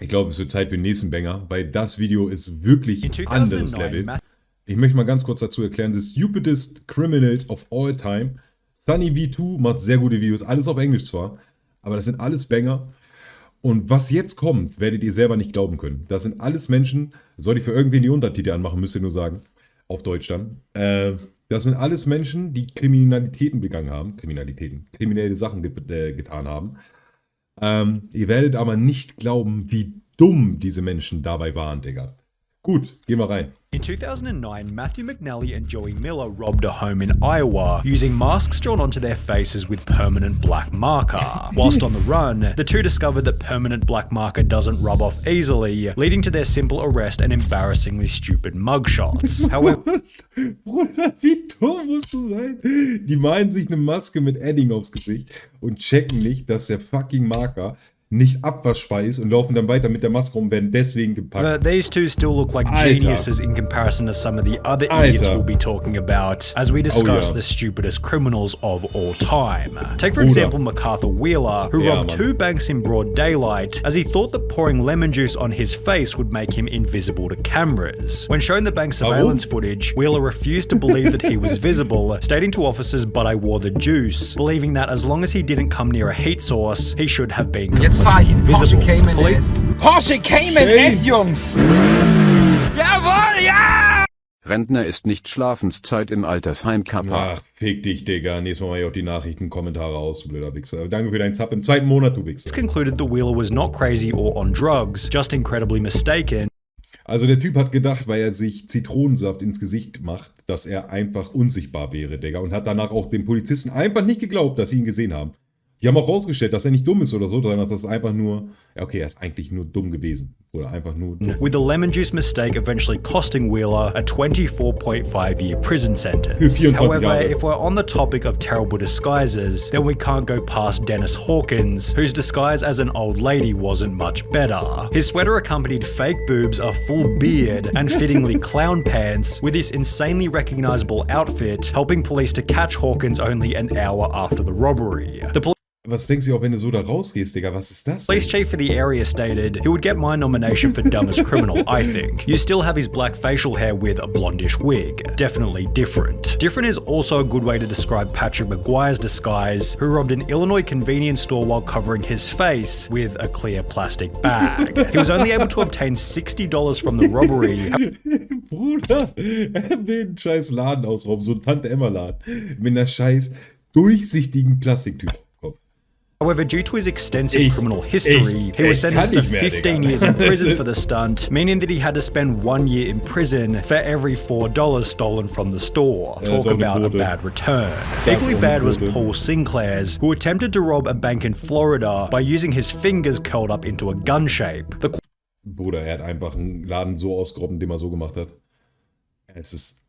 Ich glaube, es wird Zeit für den nächsten Banger, weil das Video ist wirklich ein anderes Level. Ich möchte mal ganz kurz dazu erklären, the Stupidest Criminals of All Time. SunnyV2 macht sehr gute Videos, alles auf Englisch zwar, aber das sind alles Banger. Und was jetzt kommt, werdet ihr selber nicht glauben können. Das sind alles Menschen, soll ich für irgendwen die Untertitel anmachen, müsst ihr nur sagen, auf Deutsch dann. Das sind alles Menschen, die Kriminalitäten begangen haben, kriminelle Sachen getan haben. Ihr werdet aber nicht glauben, wie dumm diese Menschen dabei waren, Digga. Gut, gehen wir rein. In 2009, Matthew McNally and Joey Miller robbed a home in Iowa using masks drawn onto their faces with permanent black marker. Whilst on the run, the two discovered that permanent black marker doesn't rub off easily, leading to their simple arrest and embarrassingly stupid mugshots. However, Bruder, wie dumm musst du sein? Die malen sich eine Maske mit Edding aufs Gesicht und checken nicht, dass der fucking Marker nicht abwaschbar ist und laufen dann weiter mit der Maske rum, werden deswegen gepackt. these two still look like geniuses in comparison to some of the other idiots we'll be talking about as we discuss the stupidest criminals of all time. Take for example MacArthur Wheeler, who robbed two banks in broad daylight as he thought that pouring lemon juice on his face would make him invisible to cameras. When shown the bank surveillance footage, Wheeler refused to believe that he was visible, stating to officers, "But I wore the juice," believing that as long as he didn't come near a heat source, he should have been Fahr ich in Porsche Cayman S. Porsche Cayman S, Jungs! Jawohl, ja! Rentner ist nicht Schlafenszeit im Altersheim, Kappa. Ach, fick dich, Digga. Nächstes Mal mach ich auch die Nachrichtenkommentare aus, du blöder Wichser. Danke für deinen Zap im zweiten Monat, du Wichser. Concluded that Wheeler was not crazy or on drugs, just incredibly mistaken. Also der Typ hat gedacht, weil er sich Zitronensaft ins Gesicht macht, dass er einfach unsichtbar wäre, Digga. Und hat danach auch den Polizisten einfach nicht geglaubt, dass sie ihn gesehen haben. Die haben auch rausgestellt, dass er nicht dumm ist oder so, sondern dass das einfach nur, ja okay, er ist eigentlich nur dumm gewesen. Oder einfach nur dumm. With the lemon juice mistake eventually costing Wheeler a 24.5-year prison sentence. However, if we're on the topic of terrible disguises, then we can't go past Dennis Hawkins, whose disguise as an old lady wasn't much better. His sweater accompanied fake boobs, a full beard, and fittingly clown pants, with this insanely recognizable outfit helping police to catch Hawkins only an hour after the robbery. Was denkst du auch, wenn du so da rausgehst, Digga? Was ist das? Police chief for the area stated, he would get my nomination for dumbest criminal, I think. You still have his black facial hair with a blondish wig. Definitely different. Different is also a good way to describe Patrick Maguire's disguise, who robbed an Illinois convenience store while covering his face with a clear plastic bag. He was only able to obtain $60 from the robbery. Bruder, er will einen scheiß Laden ausrauben, so ein Tante-Emma-Laden, mit einer scheiß durchsichtigen Plastiktüte. However, due to his extensive criminal history, he was sentenced to 15 years in prison for the stunt, meaning that he had to spend 1 year in prison for every $4 stolen from the store. Talk about a bad return. Equally bad was Paul Sinclair's, who attempted to rob a bank in Florida by using his fingers curled up into a gun shape. Bruder, er hat einfach einen Laden so ausgeraubt, indem er so gemacht hat. Es ist...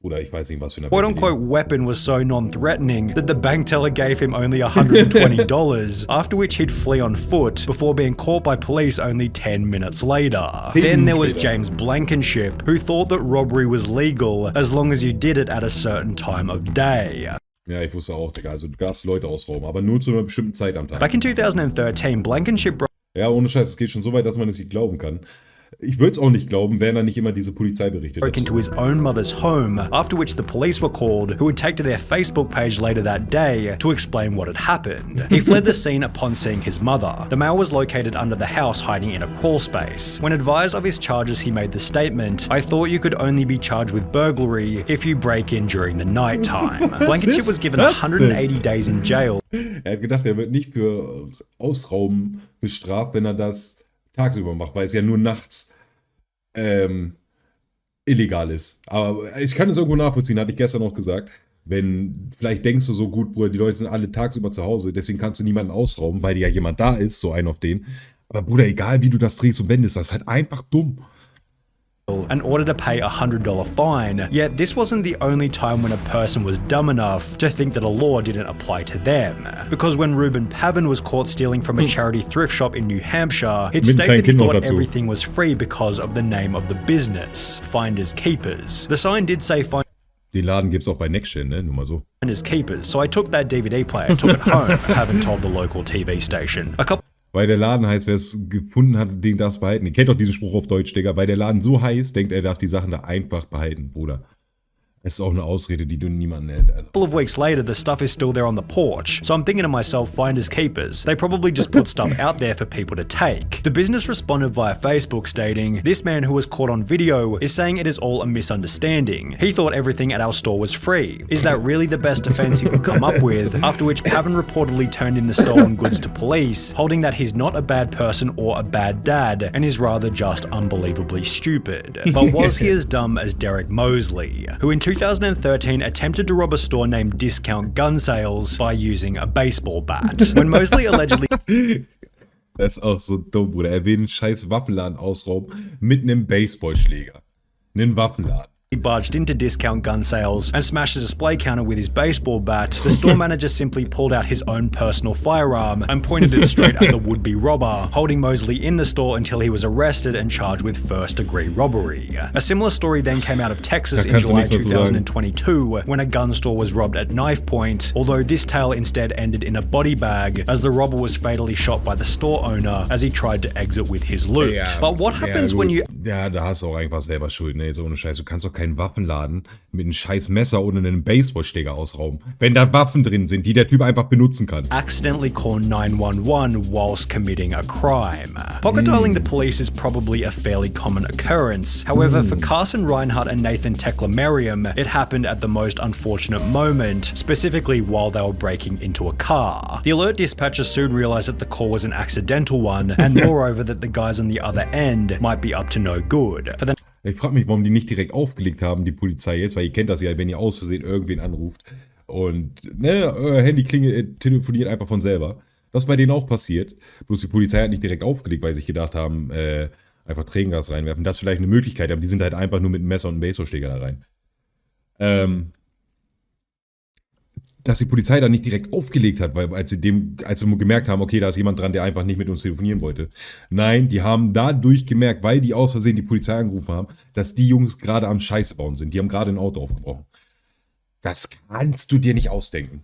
Oder ich weiß nicht, was für eine quote-unquote weapon was so non-threatening that the bank teller gave him only $120, after which he'd flee on foot before being caught by police only 10 minutes later. Then there was James Blankenship, who thought that robbery was legal as long as you did it at a certain time of day. Ja, ich wusste auch, Digga, also du darfst Leute ausrauben, aber nur zu einer bestimmten Zeit am Tag. Back in 2013, Blankenship... Ja, ohne Scheiß, es geht schon so weit, dass man es nicht glauben kann. Ich würde es auch nicht glauben, wenn er nicht immer diese Polizeiberichte broke into his own mother's home, after which the police were called, who would take to their Facebook page later that day to explain what had happened. He fled the scene upon seeing his mother. The male was located under the house hiding in a crawl space. When advised of his charges, he made the statement, "I thought you could only be charged with burglary if you break in during the night time." Blankenship was given 180 days in jail. Er hat gedacht, er wird nicht für Ausrauben bestraft, wenn er das tagsüber macht, weil es ja nur nachts illegal ist. Aber ich kann es irgendwo nachvollziehen, hatte ich gestern auch gesagt. Wenn, vielleicht denkst du so, gut, Bruder, die Leute sind alle tagsüber zu Hause, deswegen kannst du niemanden ausrauben, weil ja jemand da ist, so ein auf den. Aber Bruder, egal wie du das drehst und wendest, das ist halt einfach dumm. in order to pay a $100 fine, yet this wasn't the only time when a person was dumb enough to think that a law didn't apply to them. Because when Ruben Pavin was caught stealing from a charity thrift shop in New Hampshire, it stated he thought everything was free because of the name of the business, Finders Keepers. The sign did say Den Laden gibt's auch bei Nextgen, ne? Nur mal so. Finders Keepers, so I took that DVD player, took it home, haven't told the local TV station. Weil der Laden heißt, wer es gefunden hat, den darf es behalten. Ihr kennt doch diesen Spruch auf Deutsch, Digga. Weil der Laden so heiß, denkt er darf die Sachen da einfach behalten, Bruder. Es ist auch eine Ausrede, die du niemanden hält. A couple of weeks later, the stuff is still there on the porch. So I'm thinking to myself, finders keepers. They probably just put stuff out there for people to take. The business responded via Facebook stating, this man who was caught on video is saying it is all a misunderstanding. He thought everything at our store was free. Is that really the best defense he could come up with? After which Pavin reportedly turned in the stolen goods to police, holding that he's not a bad person or a bad dad, and is rather just unbelievably stupid. But was he as dumb as Derek Mosley, who in 2013 attempted to rob a store named Discount Gun Sales by using a baseball bat. When Mosley allegedly... Das ist auch so dumm, Bruder. Er will einen scheiß Waffenladen ausrauben mit einem Baseballschläger. Einen Waffenladen. He barged into Discount Gun Sales and smashed a display counter with his baseball bat. The store manager simply pulled out his own personal firearm and pointed it straight at the would-be robber, holding Mosley in the store until he was arrested and charged with first-degree robbery. A similar story then came out of Texas in July 2022 when a gun store was robbed at knife point, although this tale instead ended in a body bag as the robber was fatally shot by the store owner as he tried to exit with his loot. Ja, but what happens when you... Ja, da hast du auch einfach selber Schuld, ne? So ohne Scheiß. Du kannst doch keinen Waffenladen mit einem scheiß Messer oder einem Baseballschläger ausrauben, wenn da Waffen drin sind, die der Typ einfach benutzen kann. Accidentally call 911 whilst committing a crime. Pocket dialing the police is probably a fairly common occurrence. However, for Carson Reinhardt and Nathan Tekla-Merriam, it happened at the most unfortunate moment, specifically while they were breaking into a car. The alert dispatcher soon realized that the call was an accidental one, and moreover that the guys on the other end might be up to no good. Ich frage mich, warum die nicht direkt aufgelegt haben, die Polizei jetzt, weil ihr kennt das ja, wenn ihr aus Versehen irgendwen anruft und ne, euer Handy klingelt, telefoniert einfach von selber. Das ist bei denen auch passiert. Bloß die Polizei hat nicht direkt aufgelegt, weil sie sich gedacht haben, einfach Tränengas reinwerfen. Das ist vielleicht eine Möglichkeit, aber die sind halt einfach nur mit einem Messer und einem Baseballschläger da rein. Dass die Polizei dann nicht direkt aufgelegt hat, weil als sie gemerkt haben, okay, da ist jemand dran, der einfach nicht mit uns telefonieren wollte. Nein, die haben dadurch gemerkt, weil die aus Versehen die Polizei angerufen haben, dass die Jungs gerade am Scheiße bauen sind. Die haben gerade ein Auto aufgebrochen. Das kannst du dir nicht ausdenken.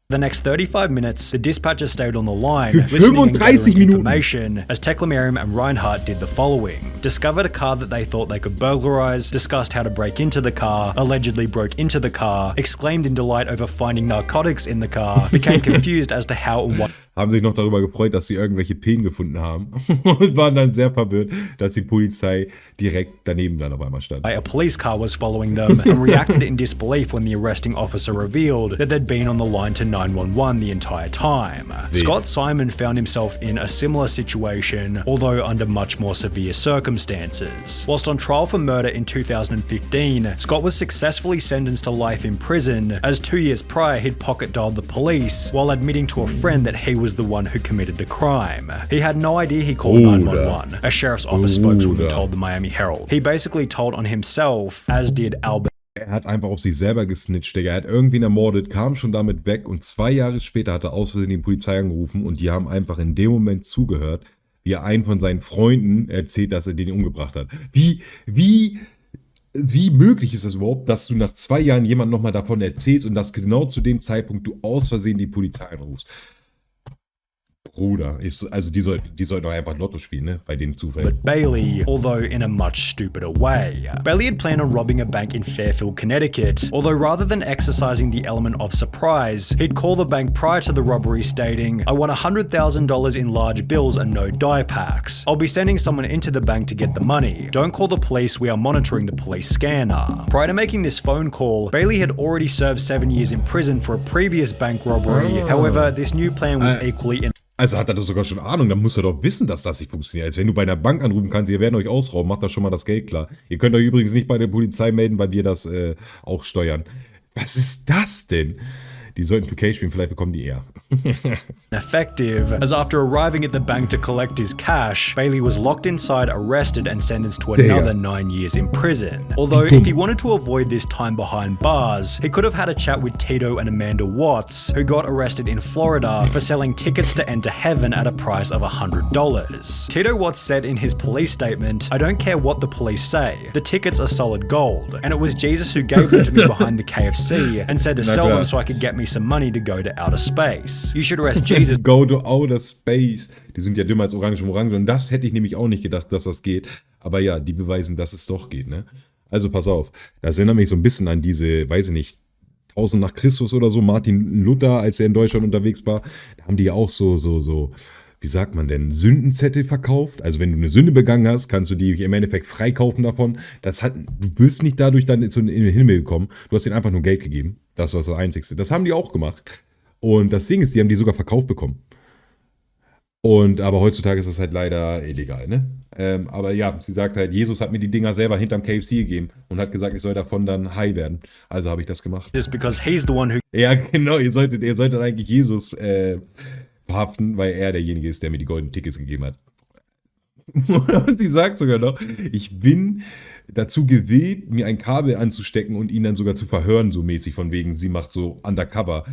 The next 35 minutes, the dispatcher stayed on the line, Für 35 Minuten. Information as Tekla-Merriam and Reinhardt did the following. Discovered a car that they thought they could burglarize, discussed how to break into the car, allegedly broke into the car, exclaimed in delight over finding narcotics in the car, became confused as to how and what... Haben sich noch darüber gefreut, dass sie irgendwelche Pillen gefunden haben und waren dann sehr verwirrt, dass die Polizei direkt daneben dann auf einmal stand. A police car was following them and reacted in disbelief when the arresting officer revealed that they'd been on the line to 911 the entire time. Scott Simon found himself in a similar situation, although under much more severe circumstances. Whilst on trial for murder in 2015, Scott was successfully sentenced to life in prison, as 2 years prior he'd pocket-dialed the police while admitting to a friend that he was the one who committed the crime. He had no idea he called 911, a sheriff's office spokeswoman told the Miami Herald. He basically told on himself, as did Albert. Er hat einfach auf sich selber gesnitcht, Digga. Er hat irgendwen ermordet, kam schon damit weg und 2 Jahre später hat er aus Versehen die Polizei angerufen und die haben einfach in dem Moment zugehört, wie er einen von seinen Freunden erzählt, dass er den umgebracht hat. Wie möglich ist das überhaupt, dass du nach 2 Jahren jemand nochmal davon erzählst und dass genau zu dem Zeitpunkt du aus Versehen die Polizei anrufst? Bruder, die sollten doch einfach Lotto spielen, ne? Bei den Zufällen. Bailey, although in a much stupider way. Bailey had planned on robbing a bank in Fairfield, Connecticut, although rather than exercising the element of surprise, he'd call the bank prior to the robbery stating, I want $100,000 in large bills and no die packs. I'll be sending someone into the bank to get the money. Don't call the police, we are monitoring the police scanner. Prior to making this phone call, Bailey had already served 7 years in prison for a previous bank robbery. However, this new plan was equally Also hat er doch sogar schon Ahnung, dann muss er doch wissen, dass das nicht funktioniert. Als wenn du bei einer Bank anrufen kannst, ihr werden euch ausrauben, macht da schon mal das Geld klar. Ihr könnt euch übrigens nicht bei der Polizei melden, weil wir das auch steuern. Was ist das denn? Die sollten 2K spielen, vielleicht bekommen die eher. Effective, as after arriving at the bank to collect his cash, Bailey was locked inside, arrested, and sentenced to another 9 years in prison. Although, if he wanted to avoid this time behind bars, he could have had a chat with Tito and Amanda Watts, who got arrested in Florida for selling tickets to enter heaven at a price of $100. Tito Watts said in his police statement, "I don't care what the police say, the tickets are solid gold, and it was Jesus who gave them to me behind the KFC and said to sell them so I could get me some money to go to outer space. You should arrest Jesus." Go to outer space. Die sind ja dümmer als Orange. Und das hätte ich nämlich auch nicht gedacht, dass das geht. Aber ja, die beweisen, dass es doch geht, ne? Also pass auf, das erinnert mich so ein bisschen an diese, weiß ich nicht, 1000 nach Christus oder so, Martin Luther, als er in Deutschland unterwegs war. Da haben die ja auch so, wie sagt man denn, Sündenzettel verkauft. Also wenn du eine Sünde begangen hast, kannst du die im Endeffekt freikaufen davon. Du bist nicht dadurch dann in den Himmel gekommen. Du hast ihnen einfach nur Geld gegeben. Das war das Einzigste. Das haben die auch gemacht. Und das Ding ist, die haben die sogar verkauft bekommen. Aber heutzutage ist das halt leider illegal, ne? Aber ja, sie sagt halt, Jesus hat mir die Dinger selber hinterm KFC gegeben und hat gesagt, ich soll davon dann high werden. Also habe ich das gemacht. Just because he's the one who ja, genau, ihr solltet eigentlich Jesus verhaften, weil er derjenige ist, der mir die goldenen Tickets gegeben hat. Und sie sagt sogar noch, ich bin dazu gewillt, mir ein Kabel anzustecken und ihn dann sogar zu verhören, so mäßig, von wegen, sie macht so undercover.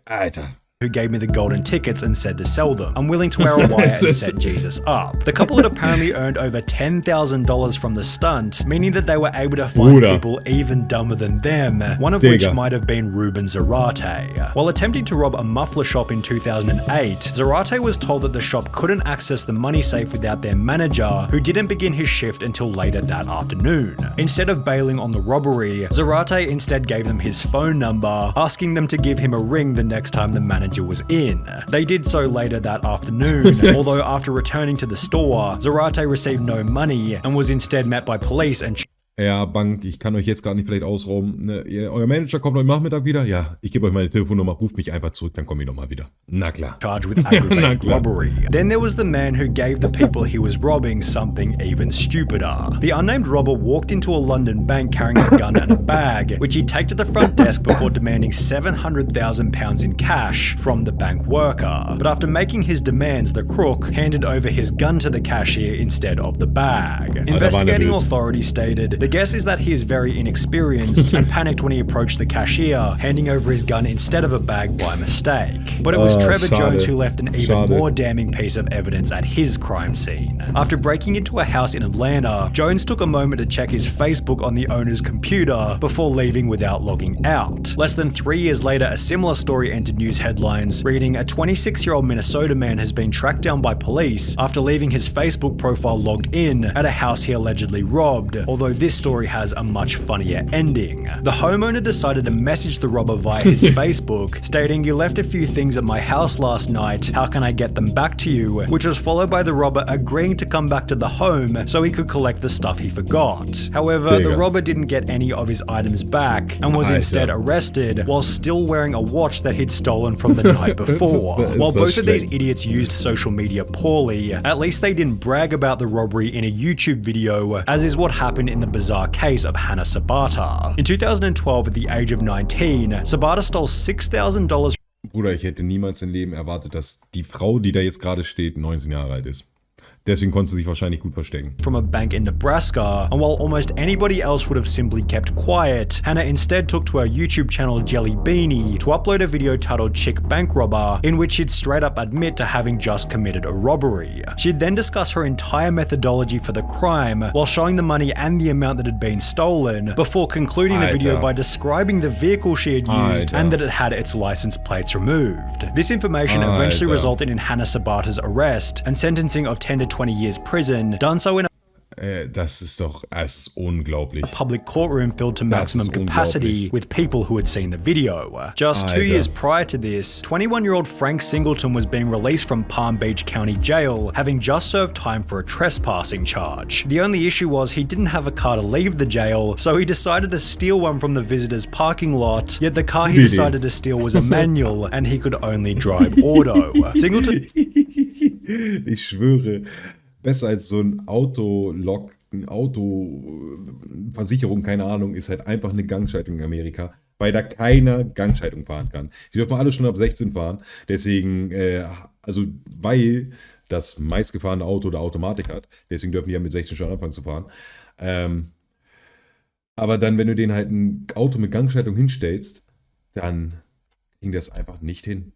Alter. who gave me the golden tickets and said to sell them. I'm willing to wear a wire and set Jesus up. The couple had apparently earned over $10,000 from the stunt, meaning that they were able to find people even dumber than them, one of which might have been Ruben Zarate. While attempting to rob a muffler shop in 2008, Zarate was told that the shop couldn't access the money safe without their manager, who didn't begin his shift until later that afternoon. Instead of bailing on the robbery, Zarate instead gave them his phone number, asking them to give him a ring the next time the manager was in. They did so later that afternoon, although after returning to the store, Zarate received no money and was instead met by police and ja, Bank, ich kann euch jetzt gerade nicht vielleicht ausrauben. Ne, euer Manager kommt heute Nachmittag wieder? Ja, ich gebe euch meine Telefonnummer, ruft mich einfach zurück, dann komme ich nochmal wieder. Na klar. Charged with aggravated robbery. Then there was the man who gave the people he was robbing something even stupider. The unnamed robber walked into a London bank carrying a gun and a bag, which he'd take to the front desk before demanding £700,000 in cash from the bank worker. But after making his demands, the crook handed over his gun to the cashier instead of the bag. Investigating authorities stated, the guess is that he is very inexperienced and panicked when he approached the cashier, handing over his gun instead of a bag by mistake. But it was Trevor Jones who left an even more damning piece of evidence at his crime scene. After breaking into a house in Atlanta, Jones took a moment to check his Facebook on the owner's computer before leaving without logging out. Less than 3 years later, a similar story entered news headlines, reading, a 26-year-old Minnesota man has been tracked down by police after leaving his Facebook profile logged in at a house he allegedly robbed, although this story has a much funnier ending. The homeowner decided to message the robber via his Facebook, stating, you left a few things at my house last night, how can I get them back to you? Which was followed by the robber agreeing to come back to the home so he could collect the stuff he forgot. However, the robber didn't get any of his items back and was instead arrested while still wearing a watch that he'd stolen from the night before. While both of these idiots used social media poorly, at least they didn't brag about the robbery in a YouTube video, as is what happened in the bizarre case of Hannah Sabata. In 2012, at the age of 19, Sabata stole $6,000. Bruder, ich hätte niemals im Leben erwartet, dass die Frau, die da jetzt gerade steht, 19 Jahre alt ist. Deswegen konnte sie sich wahrscheinlich gut verstecken. From a bank in Nebraska, and while almost anybody else would have simply kept quiet, Hannah instead took to her YouTube channel Jelly Beanie to upload a video titled Chick Bank Robber, in which she'd straight up admit to having just committed a robbery. She'd then discuss her entire methodology for the crime, while showing the money and the amount that had been stolen, before concluding the video by describing the vehicle she had used and that it had its license plates removed. This information eventually resulted in Hannah Sabata's arrest and sentencing of 10 to 20 years prison, done so in das ist unglaublich. A public courtroom filled to maximum capacity with people who had seen the video. Just 2 years prior to this, 21-year-old Frank Singleton was being released from Palm Beach County Jail, having just served time for a trespassing charge. The only issue was he didn't have a car to leave the jail, so he decided to steal one from the visitors' parking lot, yet the car he decided to steal was a manual and he could only drive auto. Singleton Ich schwöre, besser als so ein Autoversicherung, keine Ahnung, ist halt einfach eine Gangschaltung in Amerika. weil da keiner Gangschaltung fahren kann. Die dürfen alle schon ab 16 fahren. Deswegen, also weil das meistgefahrene Auto da Automatik hat. Deswegen dürfen die ja mit 16 schon anfangen zu fahren. Aber dann, wenn du denen halt ein Auto mit Gangschaltung hinstellst, dann ging das einfach nicht hin.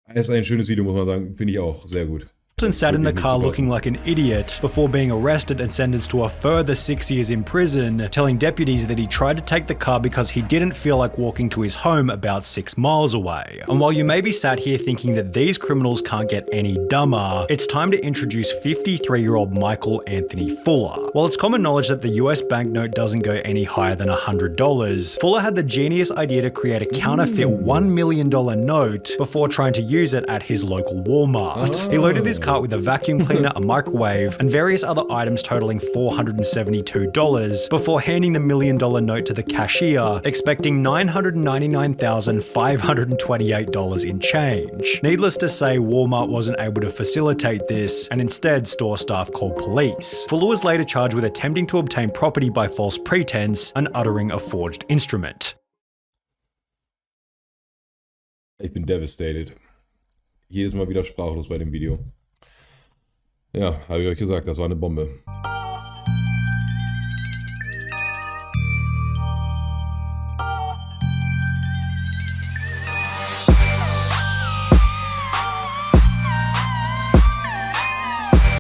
Das ist ein schönes Video, muss man sagen. Finde ich auch sehr gut. And sat in the car looking like an idiot before being arrested and sentenced to a further 6 years in prison, telling deputies that he tried to take the car because he didn't feel like walking to his home about 6 miles away. And while you may be sat here thinking that these criminals can't get any dumber, it's time to introduce 53-year-old Michael Anthony Fuller. While it's common knowledge that the US banknote doesn't go any higher than $100, Fuller had the genius idea to create a counterfeit $1 million note before trying to use it at his local Walmart. He loaded his car with a vacuum cleaner, a microwave, and various other items totaling $472 before handing the $1 million note to the cashier, expecting $999,528 in change. Needless to say, Walmart wasn't able to facilitate this, and instead store staff called police. Fuller was later charged with attempting to obtain property by false pretense and uttering a forged instrument. Ich bin devastated. Jedes Mal wieder sprachlos bei dem Video. Ja, habe ich euch gesagt, das war eine Bombe.